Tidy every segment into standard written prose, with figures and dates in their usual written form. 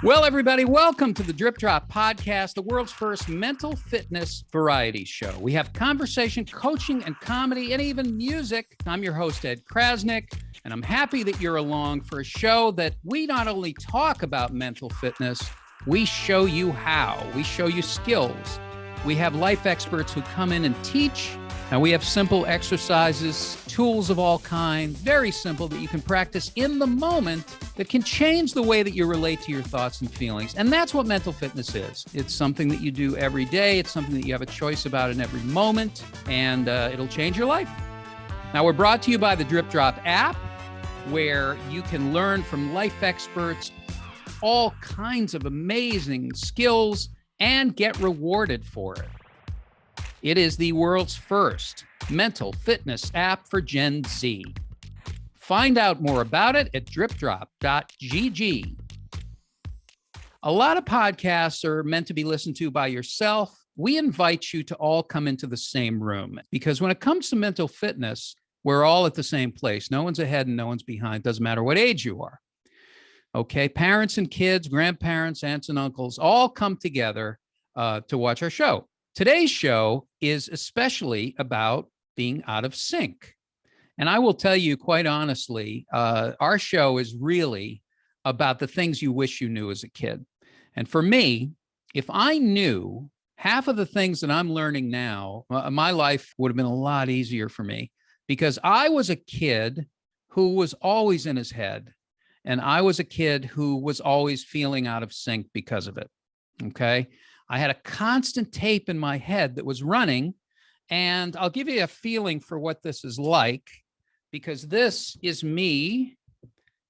Well, everybody, welcome to the Drip Drop Podcast, the world's first mental fitness variety show. We have conversation, coaching, and comedy, and even music. I'm your host, Ed Krasnick, and I'm happy that you're along for a show that we not only talk about mental fitness, we show you how. We show you skills. We have life experts who come in and teach. And we have simple exercises, tools of all kinds, very simple, that you can practice in the moment that can change the way that you relate to your thoughts and feelings. And that's what mental fitness is. It's something that you do every day. It's something that you have a choice about in every moment, and it'll change your life. Now, we're brought to you by the Drip Drop app, where you can learn from life experts all kinds of amazing skills and get rewarded for it. It is the world's first mental fitness app for Gen Z. Find out more about it at dripdrop.gg. A lot of podcasts are meant to be listened to by yourself. We invite you to all come into the same room, because when it comes to mental fitness, we're all at the same place. No one's ahead and no one's behind. Doesn't matter what age you are. Okay, parents and kids, grandparents, aunts and uncles all come together to watch our show. Today's show is especially about being out of sync. And I will tell you quite honestly, our show is really about the things you wish you knew as a kid. And for me, if I knew half of the things that I'm learning now, my life would have been a lot easier for me, because I was a kid who was always in his head. And I was a kid who was always feeling out of sync because of it. Okay. I had a constant tape in my head that was running, and I'll give you a feeling for what this is like, because this is me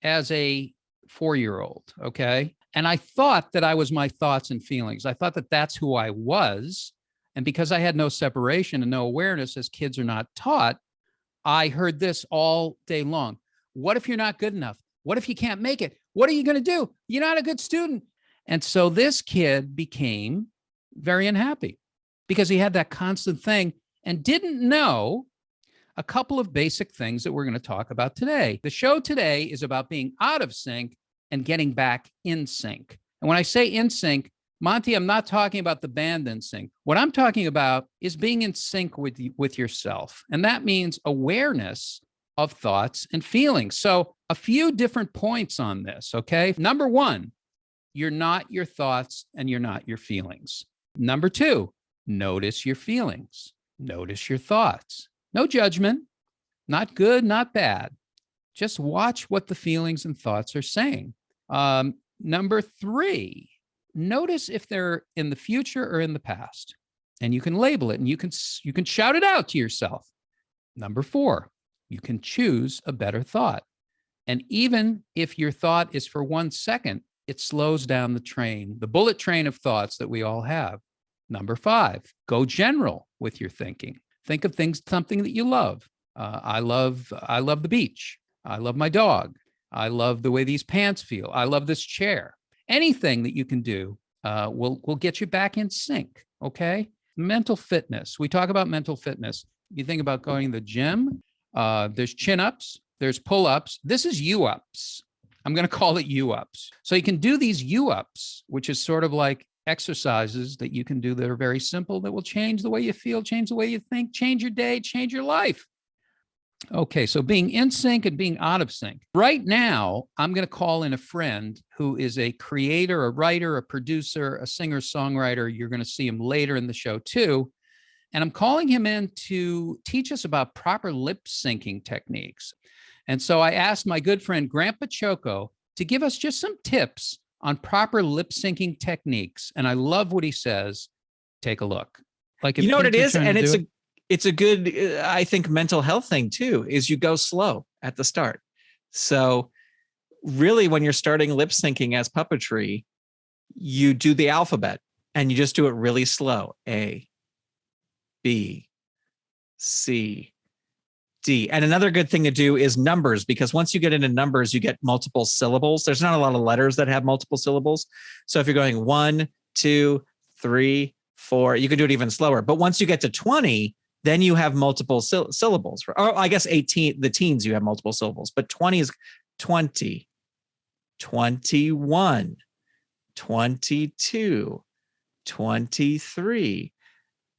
as a 4-year-old, okay? And I thought that I was my thoughts and feelings. I thought that that's who I was, and because I had no separation and no awareness, as kids are not taught, I heard this all day long. What if you're not good enough? What if you can't make it? What are you going to do? You're not a good student. And so this kid became very unhappy because he had that constant thing and didn't know a couple of basic things that we're going to talk about today. The show today is about being out of sync and getting back in sync. And when I say in sync, Monty, I'm not talking about the band In Sync. What I'm talking about is being in sync with yourself. And that means awareness of thoughts and feelings. So a few different points on this, okay? Number one, you're not your thoughts and you're not your feelings. Number two, notice your feelings. Notice your thoughts. No judgment, not good, not bad. Just watch what the feelings and thoughts are saying. Number three, notice if they're in the future or in the past. And you can label it and you can shout it out to yourself. Number four, you can choose a better thought. And even if your thought is for 1 second, it slows down the train, the bullet train of thoughts that we all have. Number five, go general with your thinking. Think of something that you love. I love the beach. I love my dog. I love the way these pants feel. I love this chair. Anything that you can do will get you back in sync. Okay. Mental fitness. We talk about mental fitness. You think about going to the gym. There's chin-ups. There's pull-ups. This is U-ups. I'm going to call it U-ups. So you can do these U-ups, which is sort of like exercises that you can do that are very simple, that will change the way you feel, change the way you think, change your day, change your life. Okay, so being in sync and being out of sync. Right now, I'm going to call in a friend who is a creator, a writer, a producer, a singer-songwriter. You're going to see him later in the show too. And I'm calling him in to teach us about proper lip syncing techniques. And so I asked my good friend, Grant Baciocco, to give us just some tips on proper lip syncing techniques. And I love what he says. Take a look. Like, you know what it is? And it's a good, I think, mental health thing too, is you go slow at the start. So really, when you're starting lip syncing as puppetry, you do the alphabet and you just do it really slow. A, B, C, D. And another good thing to do is numbers, because once you get into numbers, you get multiple syllables. There's not a lot of letters that have multiple syllables. So if you're going 1, 2, 3, 4, you can do it even slower. But once you get to 20, then you have multiple syllables. Or I guess 18, the teens, you have multiple syllables. But 20 is 20, 21, 22, 23,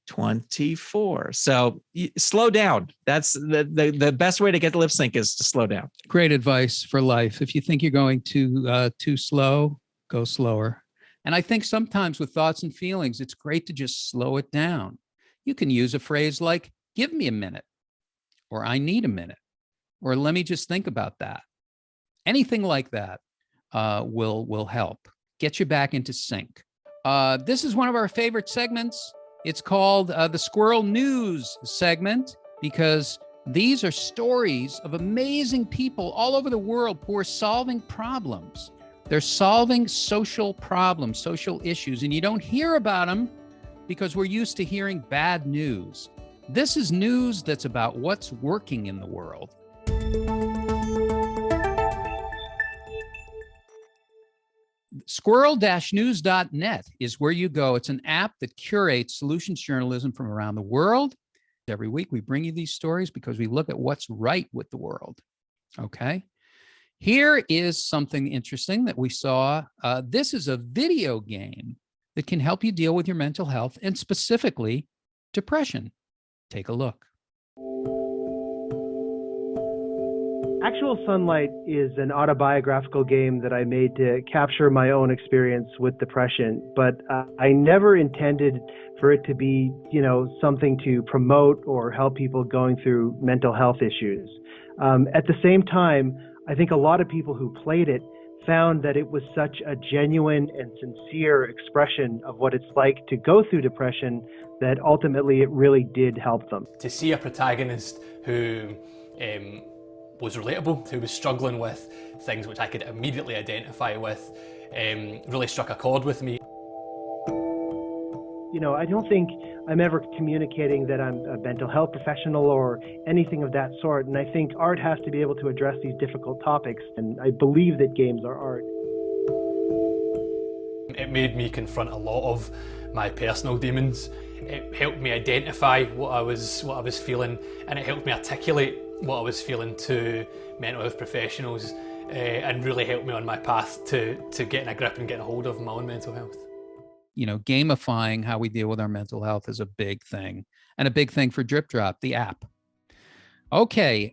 24. So slow down. That's the best way to get lip sync is to slow down. Great advice for life. If you think you're going too slow, go slower. And I think sometimes with thoughts and feelings, it's great to just slow it down. You can use a phrase like, give me a minute, or I need a minute, or let me just think about that. Anything like that will help get you back into sync. This is one of our favorite segments. It's called the Squirrel News segment, because these are stories of amazing people all over the world who are solving problems. They're solving social problems, social issues, and you don't hear about them because we're used to hearing bad news. This is news that's about what's working in the world. Squirrel-news.net is where you go. It's an app that curates solutions journalism from around the world. Every week we bring you these stories because we look at what's right with the world. Okay. Here is something interesting that we saw. This is a video game that can help you deal with your mental health and specifically depression. Take a look. Actual Sunlight is an autobiographical game that I made to capture my own experience with depression, but I never intended for it to be, something to promote or help people going through mental health issues. At the same time, I think a lot of people who played it found that it was such a genuine and sincere expression of what it's like to go through depression that ultimately it really did help them. To see a protagonist who was relatable, who was struggling with things which I could immediately identify with, really struck a chord with me. I don't think I'm ever communicating that I'm a mental health professional or anything of that sort, and I think art has to be able to address these difficult topics, and I believe that games are art. It made me confront a lot of my personal demons. It helped me identify what I was feeling, and it helped me articulate what I was feeling to mental health professionals, and really helped me on my path to getting a grip and getting a hold of my own mental health. Gamifying how we deal with our mental health is a big thing, and a big thing for Drip Drop, the app. Okay,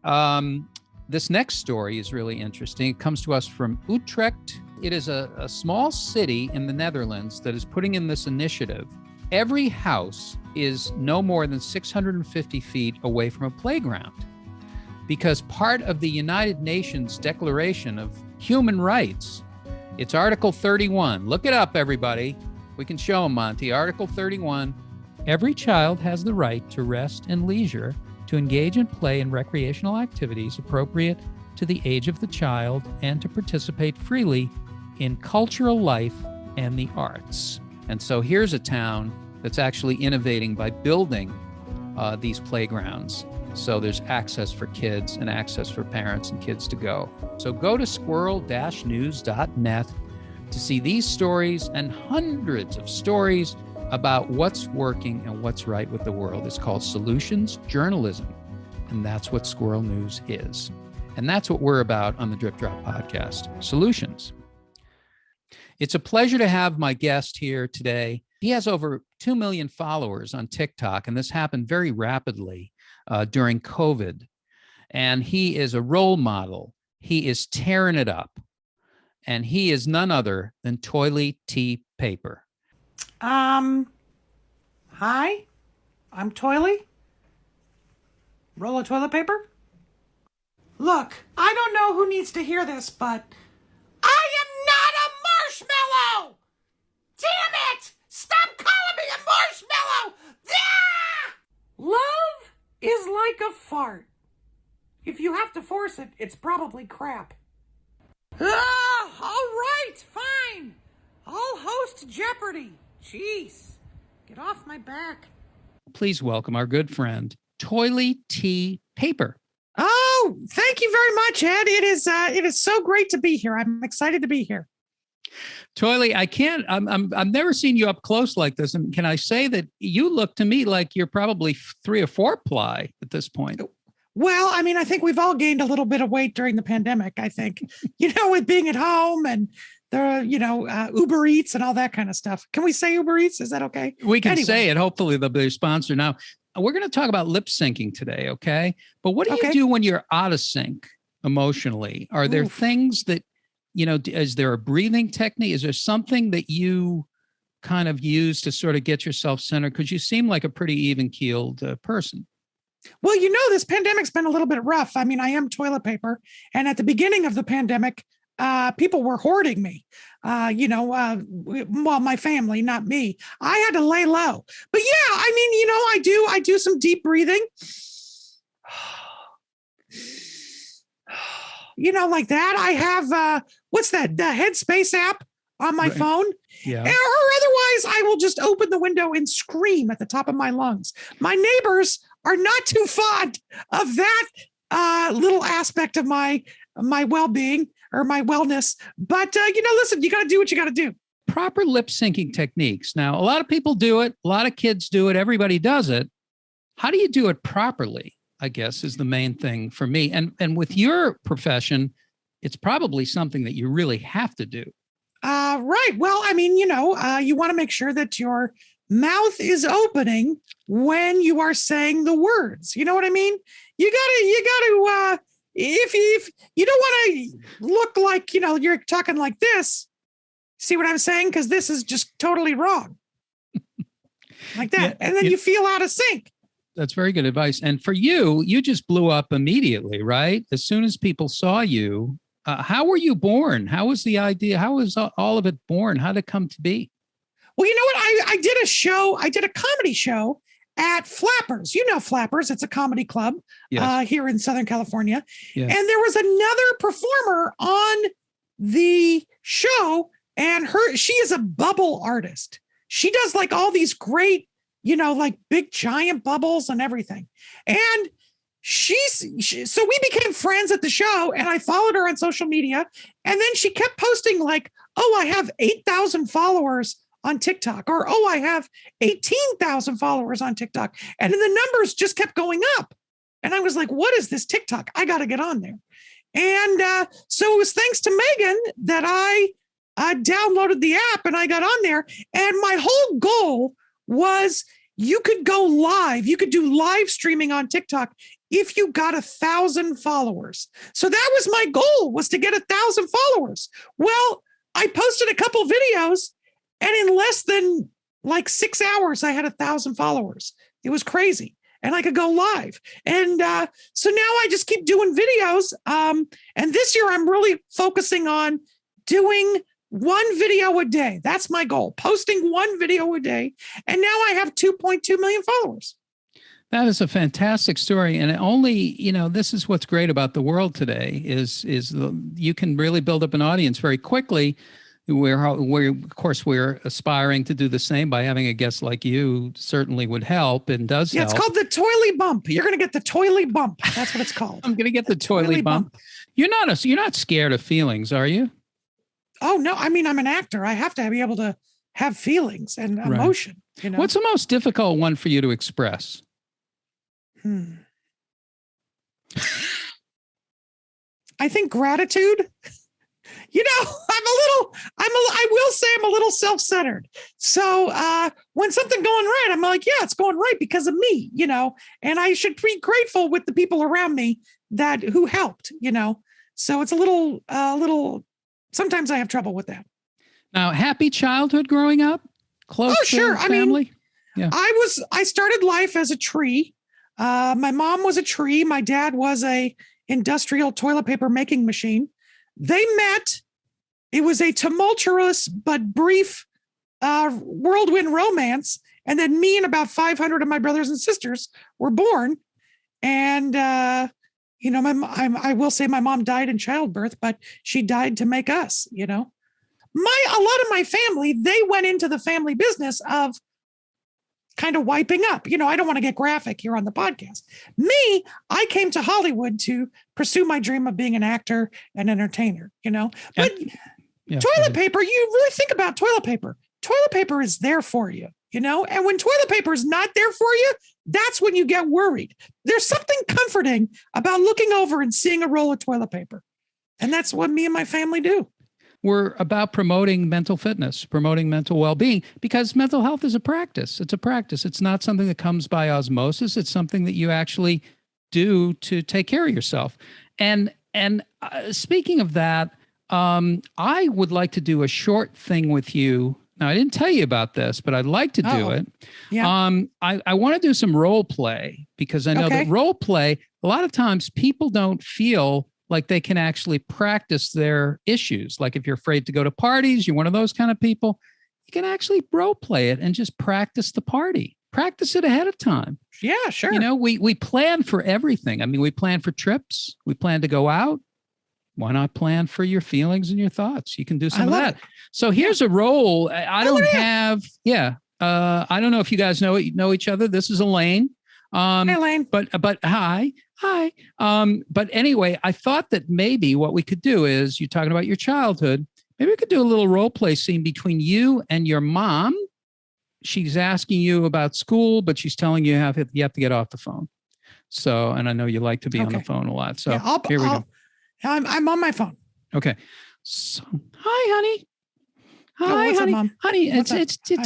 this next story is really interesting. It comes to us from Utrecht. It is a small city in the Netherlands that is putting in this initiative. Every house is no more than 650 feet away from a playground, because part of the United Nations Declaration of Human Rights, it's Article 31. Look it up, everybody. We can show them, Monty. Article 31. Every child has the right to rest and leisure, to engage and play in recreational activities appropriate to the age of the child, and to participate freely in cultural life and the arts. And so here's a town that's actually innovating by building these playgrounds. So there's access for kids and access for parents and kids to go. So go to squirrel-news.net to see these stories and hundreds of stories about what's working and what's right with the world. It's called Solutions Journalism, and that's what Squirrel News is. And that's what we're about on the Drip Drop podcast, solutions. It's a pleasure to have my guest here today. He has over 2 million followers on TikTok, and this happened very rapidly during COVID. And he is a role model. He is tearing it up. And he is none other than Toiley T. Paper. Hi, I'm Toiley. Roll of toilet paper? Look, I don't know who needs to hear this, but I am not a marshmallow! Damn it! Stop calling me a marshmallow! Ah! Love is like a fart. If you have to force it, it's probably crap. All right, fine. I'll host Jeopardy. Jeez, get off my back. Please welcome our good friend, Toiley T. Paper. Oh, thank you very much, Ed. It is so great to be here. I'm excited to be here. Toiley, I've never seen you up close like this. And can I say that you look to me like you're probably 3 or 4 ply at this point? Well, I think we've all gained a little bit of weight during the pandemic, I think, with being at home and Uber Eats and all that kind of stuff. Can we say Uber Eats? Is that okay? We can say it. Hopefully they'll be a sponsor. Now, we're going to talk about lip syncing today, okay? But what do you do when you're out of sync emotionally? Are there things that, is there a breathing technique? Is there something that you kind of use to sort of get yourself centered? Because you seem like a pretty even-keeled person. Well, this pandemic's been a little bit rough. I mean, I am toilet paper. And at the beginning of the pandemic, people were hoarding me, my family, not me. I had to lay low. But yeah, I mean, I do some deep breathing. Like that. I have, what's that? The Headspace app on my phone. Yeah. Or otherwise, I will just open the window and scream at the top of my lungs. My neighbors are not too fond of that little aspect of my well-being or my wellness. But, listen, you got to do what you got to do. Proper lip syncing techniques. Now, a lot of people do it. A lot of kids do it. Everybody does it. How do you do it properly, I guess, is the main thing for me. And with your profession, it's probably something that you really have to do. Right. Well, I mean, you want to make sure that your mouth is opening when you are saying the words. You know what I mean? You gotta, if you don't want to look like, you're talking like this, see what I'm saying? Because this is just totally wrong. Like that. And then you feel out of sync. That's very good advice. And for you just blew up immediately, right? As soon as people saw you. How were you born? How was the idea? How was all of it born? How did it come to be? Well, you know what? I did a comedy show at Flappers. You know Flappers. It's a comedy club here in Southern California. Yes. And there was another performer on the show, and she is a bubble artist. She does like all these great, like big giant bubbles and everything. And so we became friends at the show, and I followed her on social media. And then she kept posting like, I have 8,000 followers on TikTok, or, I have 18,000 followers on TikTok. And then the numbers just kept going up. And I was like, what is this TikTok? I got to get on there. And so it was thanks to Megan that I downloaded the app and I got on there. And my whole goal was you could go live. You could do live streaming on TikTok if you got 1,000 followers. So that was my goal, was to get 1,000 followers. Well, I posted a couple videos, and in less than like 6 hours, I had 1,000 followers. It was crazy. And I could go live. And so now I just keep doing videos. And this year I'm really focusing on doing one video a day. That's my goal, posting one video a day. And now I have 2.2 million followers. That is a fantastic story. And this is what's great about the world today is you can really build up an audience very quickly. We're aspiring to do the same by having a guest like you. Certainly would help and does help. It's called the Toiley bump. You're going to get the Toiley bump. That's what it's called. I'm going to get the Toiley bump. You're not scared of feelings, are you? Oh, no. I mean, I'm an actor. I have to be able to have feelings and emotion. What's the most difficult one for you to express? I think gratitude. I will say I'm a little self-centered. So when something's going right, I'm like, yeah, it's going right because of me, and I should be grateful with the people around me who helped, so it's a little, sometimes I have trouble with that. Now, happy childhood growing up? Close to family? I started life as a tree. My mom was a tree. My dad was a industrial toilet paper making machine. They met. It was a tumultuous but brief whirlwind romance. And then me and about 500 of my brothers and sisters were born. And, I will say my mom died in childbirth, but she died to make us, A lot of my family, they went into the family business of kind of wiping up. I don't want to get graphic here on the podcast. Me, I came to Hollywood to pursue my dream of being an actor and entertainer, But toilet paper, you really think about toilet paper. Toilet paper is there for you, And when toilet paper is not there for you, that's when you get worried. There's something comforting about looking over and seeing a roll of toilet paper. And that's what me and my family do. we're about promoting mental fitness, promoting mental well-being, because mental health is a practice. It's a practice. It's not something that comes by osmosis. It's something that you actually do to take care of yourself. And speaking of that, I would like to do a short thing with you. Now, I didn't tell you about this, but I'd like to do it. Yeah. I want to do some role play, because I know that role play, a lot of times people don't feel like they can actually practice their issues. Like if you're afraid to go to parties, you're one of those kind of people, you can actually role play it and just practice the party. Practice it ahead of time. Yeah, sure. You know, we plan for everything. I mean, we plan for trips. We plan to go out. Why not plan for your feelings and your thoughts? You can do some of that. So here's a role. I don't know if you guys know each other. This is Elaine. Hey, Elaine. But hi. But anyway, I thought that maybe what we could do is, you're talking about your childhood. Maybe we could do a little role play scene between you and your mom. She's asking you about school, but she's telling you you have to get off the phone. So, and I know you like to be on the phone a lot. So here we go. I'm on my phone. Okay. So, hi, honey. Hi, what's honey. up, Mom? Honey, it's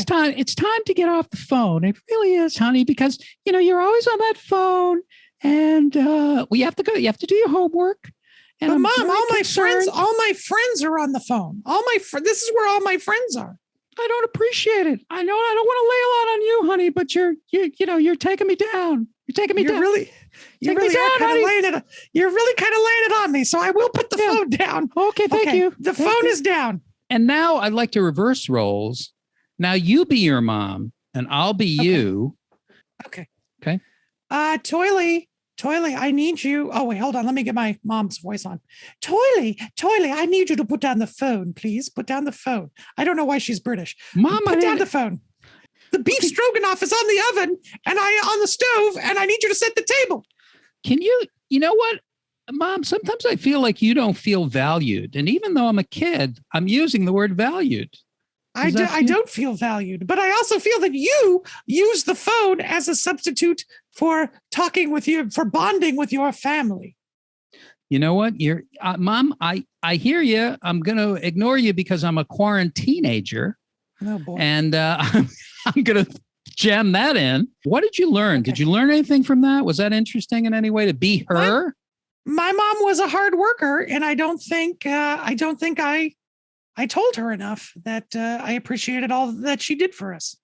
time. It's time to get off the phone. It really is, honey, because you're always on that phone, and we have to go. You have to do your homework. And but I'm Mom, all my concerned. friends are on the phone. This is where all my friends are. I don't appreciate it. I know I don't want to lay a lot on you, honey, but you're taking me down. You're taking me down. You're really kind of laying it on me. So I will put the phone down. Okay, thank you. The phone is down. And now I'd like to reverse roles. Now you be your mom and I'll be you. Okay. Okay. Toiley, I need you. Oh, wait, hold on. Let me get my mom's voice on. Toiley, I need you to put down the phone, please. Put down the phone. I don't know why she's British. Mom, put down the phone. The beef stroganoff is on the oven and on the stove, and I need you to set the table. Can you know what, Mom, sometimes I feel like you don't feel valued. And even though I'm a kid, I'm using the word valued. I don't feel valued, but I also feel that you use the phone as a substitute for talking with you, for bonding with your family. You know what? You're Mom, I hear you. I'm going to ignore you because I'm a quarantine-ager. Oh, boy. And I'm going to jam that in. What did you learn? Okay. Did you learn anything from that? Was that interesting in any way to be her? My mom was a hard worker, and I don't think I told her enough that I appreciated all that she did for us.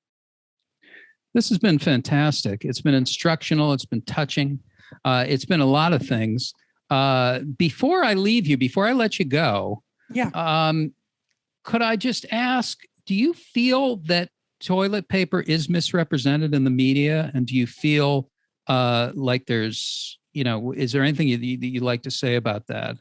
This has been fantastic. It's been instructional. It's been touching. It's been a lot of things. Before I leave you, before I let you go, could I just ask, do you feel that toilet paper is misrepresented in the media? And do you feel like there's, is there anything you'd like to say about that?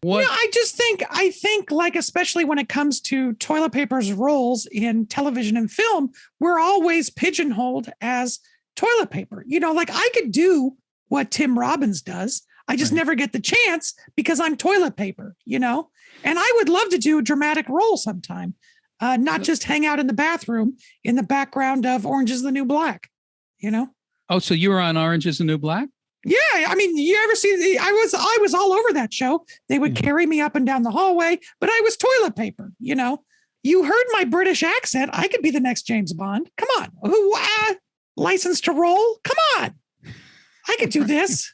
I think like, especially when it comes to toilet paper's roles in television and film, we're always pigeonholed as toilet paper. Like I could do what Tim Robbins does. I just never get the chance because I'm toilet paper, and I would love to do a dramatic role sometime, not just hang out in the bathroom in the background of Orange is the New Black, Oh, so you were on Orange is the New Black? Yeah, I mean, you ever see? I was all over that show. They would carry me up and down the hallway, but I was toilet paper. You heard my British accent. I could be the next James Bond. Come on, license to roll. Come on, I could do this.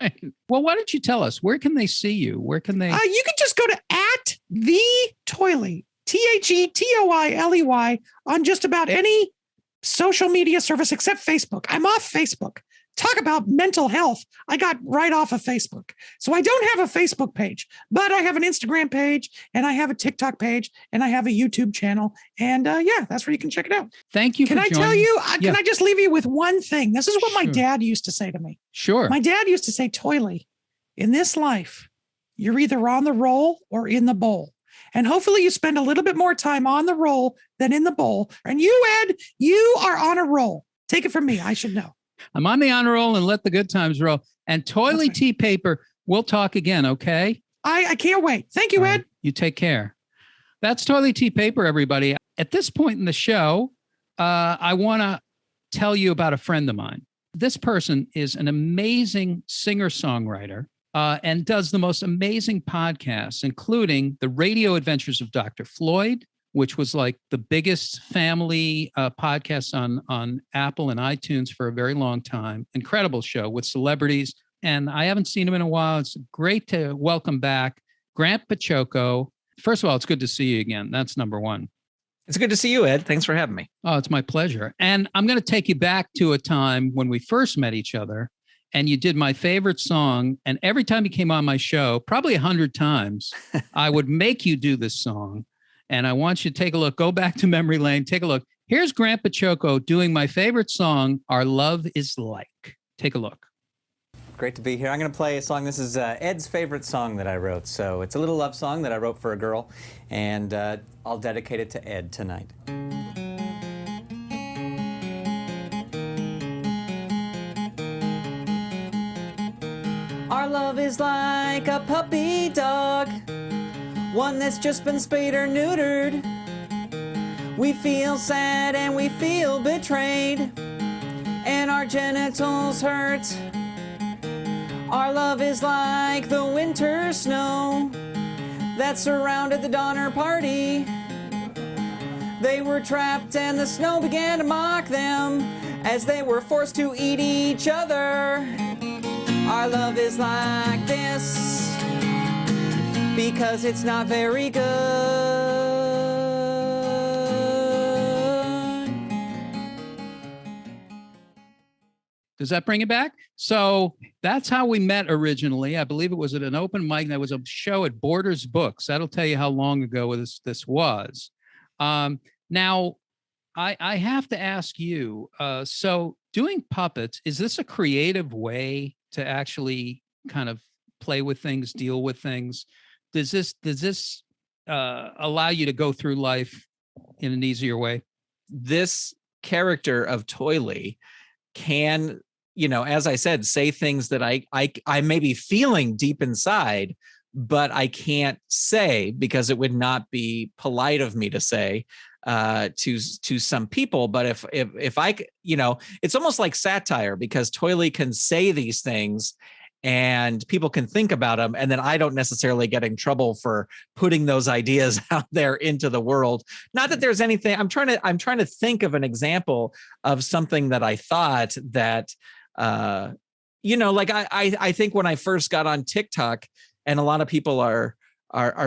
Right. Well, why don't you tell us? Where can they see you? Where can they? You can just go to @TheToiley, TheToiley on just about any social media service except Facebook. I'm off Facebook. Talk about mental health. I got right off of Facebook. So I don't have a Facebook page, but I have an Instagram page and I have a TikTok page and I have a YouTube channel. And that's where you can check it out. Thank you. Can I tell you, can I just leave you with one thing? This is what my dad used to say to me. Sure. My dad used to say, Toiley, in this life, you're either on the roll or in the bowl. And hopefully you spend a little bit more time on the roll than in the bowl. And you, Ed, you are on a roll. Take it from me. I should know. I'm on the honor roll and let the good times roll. And Toiley Tea Paper, we'll talk again, okay? I can't wait. Thank you, Ed. You take care. That's Toiley Tea Paper, everybody. At this point in the show, I want to tell you about a friend of mine. This person is an amazing singer-songwriter. and does the most amazing podcasts, including The Radio Adventures of Dr. Floyd, which was like the biggest family podcast on Apple and iTunes for a very long time. Incredible show with celebrities. And I haven't seen him in a while. It's great to welcome back Grant Baciocco. First of all, it's good to see you again. That's number one. It's good to see you, Ed. Thanks for having me. Oh, it's my pleasure. And I'm going to take you back to a time when we first met each other and you did my favorite song. And every time you came on my show, probably 100 times, I would make you do this song. And I want you to take a look, go back to memory lane, take a look. Here's Grant Baciocco doing my favorite song, Our Love Is Like. Take a look. Great to be here. I'm going to play a song. This is Ed's favorite song that I wrote. So it's a little love song that I wrote for a girl, and I'll dedicate it to Ed tonight. Our love is like a puppy dog, one that's just been spayed or neutered. We feel sad and we feel betrayed, and our genitals hurt. Our love is like the winter snow that surrounded the Donner Party. They were trapped and the snow began to mock them as they were forced to eat each other. Our love is like this because it's not very good. Does that bring it back? So that's how we met originally. I believe it was at an open mic. There was a show at Borders Books. That'll tell you how long ago this was. Now, I have to ask you, so doing puppets, is this a creative way to actually kind of play with things, deal with things? Does this allow you to go through life in an easier way? This character of Toiley can, as I said, say things that I may be feeling deep inside, but I can't say because it would not be polite of me to say to some people. But if I, it's almost like satire because Toiley can say these things and people can think about them, and then I don't necessarily get in trouble for putting those ideas out there into the world. Not that there's anything. I'm trying to think of an example of something that I thought that, like I think when I first got on TikTok, and a lot of people are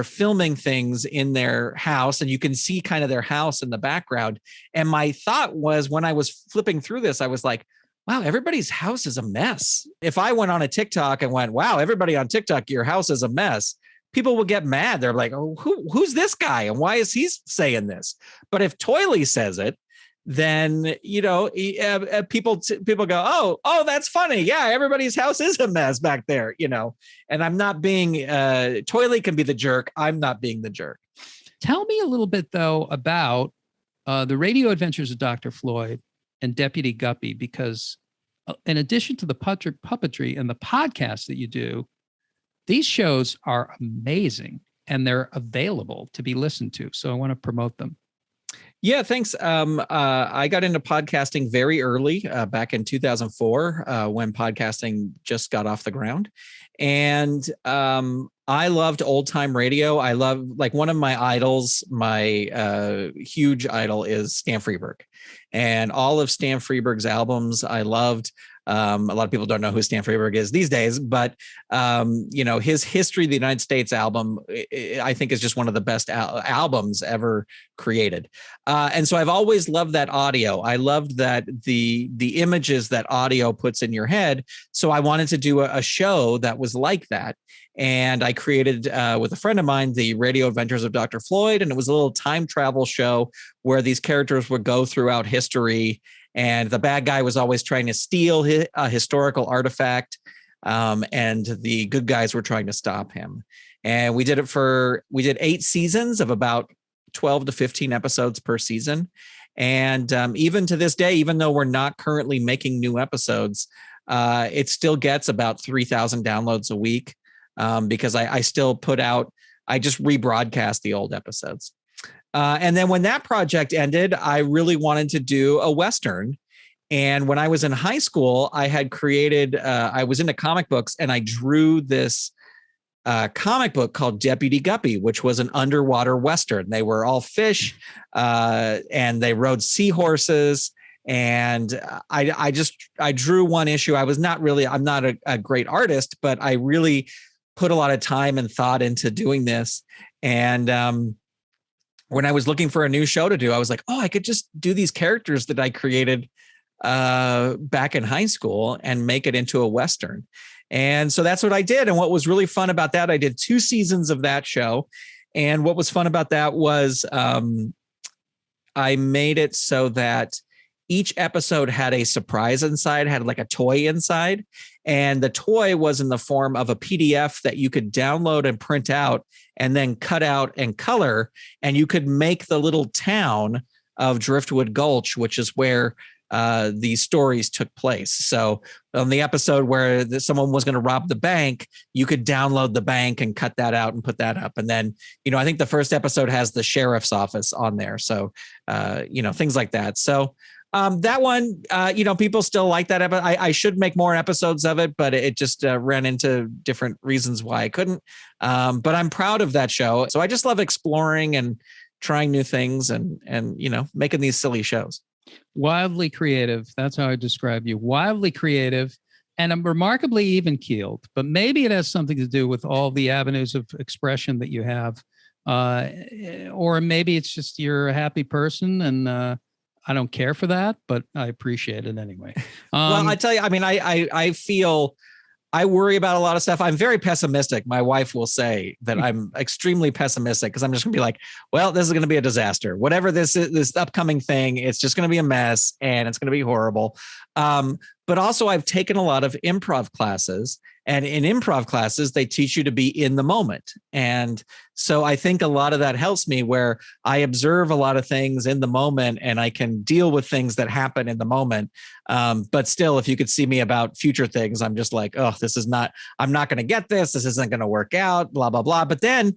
filming things in their house, and you can see kind of their house in the background. And my thought was, when I was flipping through this, I was like, wow, everybody's house is a mess. If I went on a TikTok and went, wow, everybody on TikTok, your house is a mess, people will get mad. They're like, oh, who's this guy? And why is he saying this? But if Toiley says it, then, people go, oh, that's funny. Yeah, everybody's house is a mess back there, and I'm not being, Toiley can be the jerk. I'm not being the jerk. Tell me a little bit, though, about the Radio Adventures of Dr. Floyd and Deputy Guppy, because in addition to the puppetry and the podcast that you do, these shows are amazing and they're available to be listened to. So I want to promote them. Yeah, thanks. I got into podcasting very early, back in 2004, when podcasting just got off the ground. And I loved old time radio. I love, like, one of my idols, my huge idol is Stan Freberg. And all of Stan Freberg's albums I loved. A lot of people don't know who Stan Freberg is these days, but his History of the United States album, I think, is just one of the best albums ever created. And so I've always loved that audio. I loved that the images that audio puts in your head. So I wanted to do a show that was like that. And I created, with a friend of mine, the Radio Adventures of Dr. Floyd. And it was a little time travel show where these characters would go throughout history. And the bad guy was always trying to steal a historical artifact. And the good guys were trying to stop him. And we did 8 seasons of about 12 to 15 episodes per season. And even to this day, even though we're not currently making new episodes, it still gets about 3,000 downloads a week. Because I still put out, I just rebroadcast the old episodes. And then when that project ended, I really wanted to do a Western. And when I was in high school, I had created, I was into comic books, and I drew this comic book called Deputy Guppy, which was an underwater Western. They were all fish, and they rode seahorses. And I drew one issue. I'm not a great artist, but I really put a lot of time and thought into doing this. And when I was looking for a new show to do, I was like, oh, I could just do these characters that I created back in high school and make it into a Western. And so that's what I did. And what was really fun about that, I did 2 seasons of that show. And what was fun about that was I made it so that each episode had a surprise inside, had like a toy inside. And the toy was in the form of a PDF that you could download and print out and then cut out and color. And you could make the little town of Driftwood Gulch, which is where these stories took place. So on the episode where someone was going to rob the bank, you could download the bank and cut that out and put that up. And then, I think the first episode has the sheriff's office on there. So, things like that. So that one, people still like that. I should make more episodes of it, but it just ran into different reasons why I couldn't. But I'm proud of that show. So I just love exploring and trying new things and making these silly shows. Wildly creative. That's how I describe you. Wildly creative and I'm remarkably even keeled, but maybe it has something to do with all the avenues of expression that you have. Or maybe it's just you're a happy person and I don't care for that, but I appreciate it anyway. Well, I tell you, I mean, I feel I worry about a lot of stuff. I'm very pessimistic. My wife will say that I'm extremely pessimistic because I'm just gonna be like, well, this is going to be a disaster. Whatever this is, this upcoming thing, it's just going to be a mess and it's going to be horrible. But also I've taken a lot of improv classes, and in improv classes, they teach you to be in the moment. And so I think a lot of that helps me where I observe a lot of things in the moment and I can deal with things that happen in the moment. But still, if you could see me about future things, I'm just like, oh, I'm not going to get this. This isn't going to work out, blah, blah, blah. But then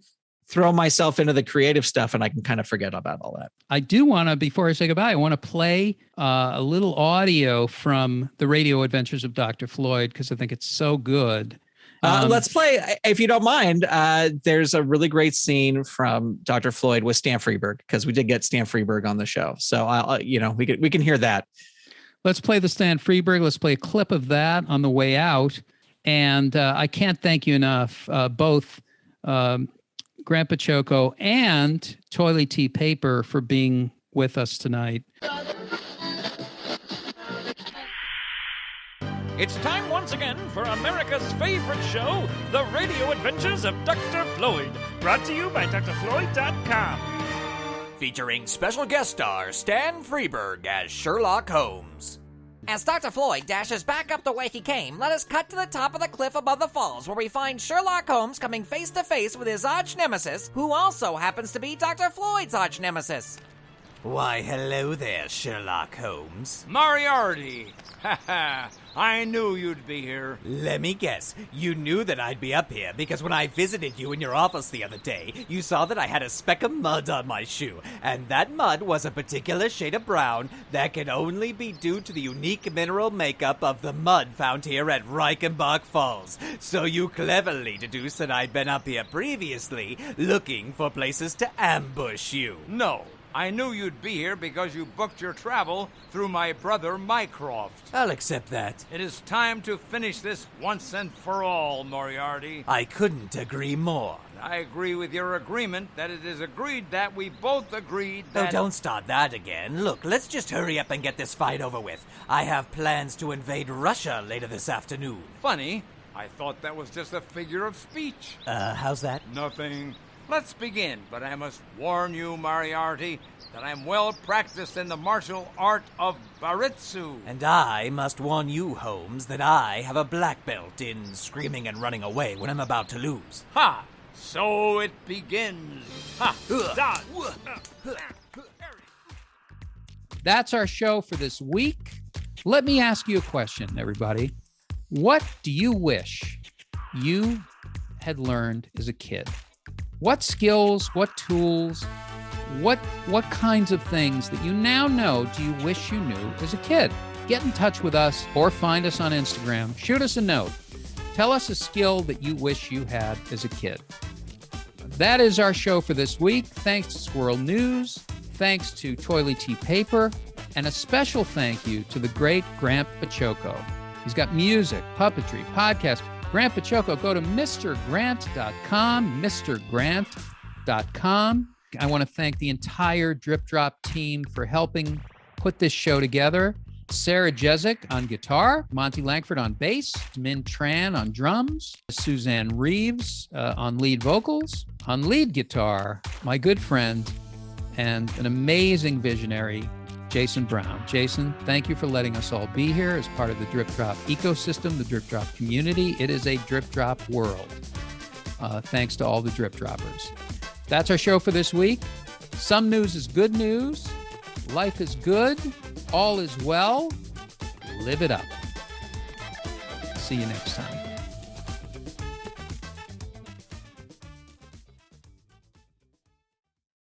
throw myself into the creative stuff and I can kind of forget about all that. I do want to, before I say goodbye, I want to play a little audio from the radio adventures of Dr. Floyd because I think it's so good. Let's play, if you don't mind. There's a really great scene from Dr. Floyd with Stan Freberg because we did get Stan Freberg on the show. So, we can hear that. Let's play the Stan Freberg. Let's play a clip of that on the way out. And I can't thank you enough, both Grant Baciocco and Toiley Tea Paper for being with us tonight. It's time once again for America's favorite show, The Radio Adventures of Dr. Floyd, brought to you by drfloyd.com. Featuring special guest star Stan Freberg as Sherlock Holmes. As Dr. Floyd dashes back up the way he came, let us cut to the top of the cliff above the falls, where we find Sherlock Holmes coming face to face with his arch nemesis, who also happens to be Dr. Floyd's arch nemesis. Why, hello there, Sherlock Holmes. Moriarty! Ha ha! I knew you'd be here. Let me guess. You knew that I'd be up here because when I visited you in your office the other day, you saw that I had a speck of mud on my shoe, and that mud was a particular shade of brown that can only be due to the unique mineral makeup of the mud found here at Reichenbach Falls. So you cleverly deduced that I'd been up here previously looking for places to ambush you. No. I knew you'd be here because you booked your travel through my brother Mycroft. I'll accept that. It is time to finish this once and for all, Moriarty. I couldn't agree more. I agree with your agreement that it is agreed that we both agreed that... Oh, don't start that again. Look, let's just hurry up and get this fight over with. I have plans to invade Russia later this afternoon. Funny. I thought that was just a figure of speech. How's that? Nothing. Let's begin, but I must warn you, Moriarty, that I'm well practiced in the martial art of Baritsu. And I must warn you, Holmes, that I have a black belt in screaming and running away when I'm about to lose. Ha! So it begins. Ha! Dodge! That's our show for this week. Let me ask you a question, everybody. What do you wish you had learned as a kid? What skills, what tools, what kinds of things that you now know do you wish you knew as a kid? get in touch with us or find us on Instagram. Shoot us a note. Tell us a skill that you wish you had as a kid. That is our show for this week. Thanks to Squirrel News. Thanks to Toiley Tea Paper. And a special thank you to the great Grant Baciocco. He's got music, puppetry, podcast. Grant Baciocco, go to mrgrant.com, mrgrant.com. I want to thank the entire Drip Drop team for helping put this show together. Sarah Jezik on guitar, Monty Langford on bass, Min Tran on drums, Suzanne Reeves on lead vocals, on lead guitar, my good friend and an amazing visionary, Jason Brown. Jason, thank you for letting us all be here as part of the Drip Drop ecosystem, the Drip Drop community. It is a Drip Drop world. Thanks to all the Drip Droppers. That's our show for this week. Some news is good news. Life is good. All is well. Live it up. See you next time.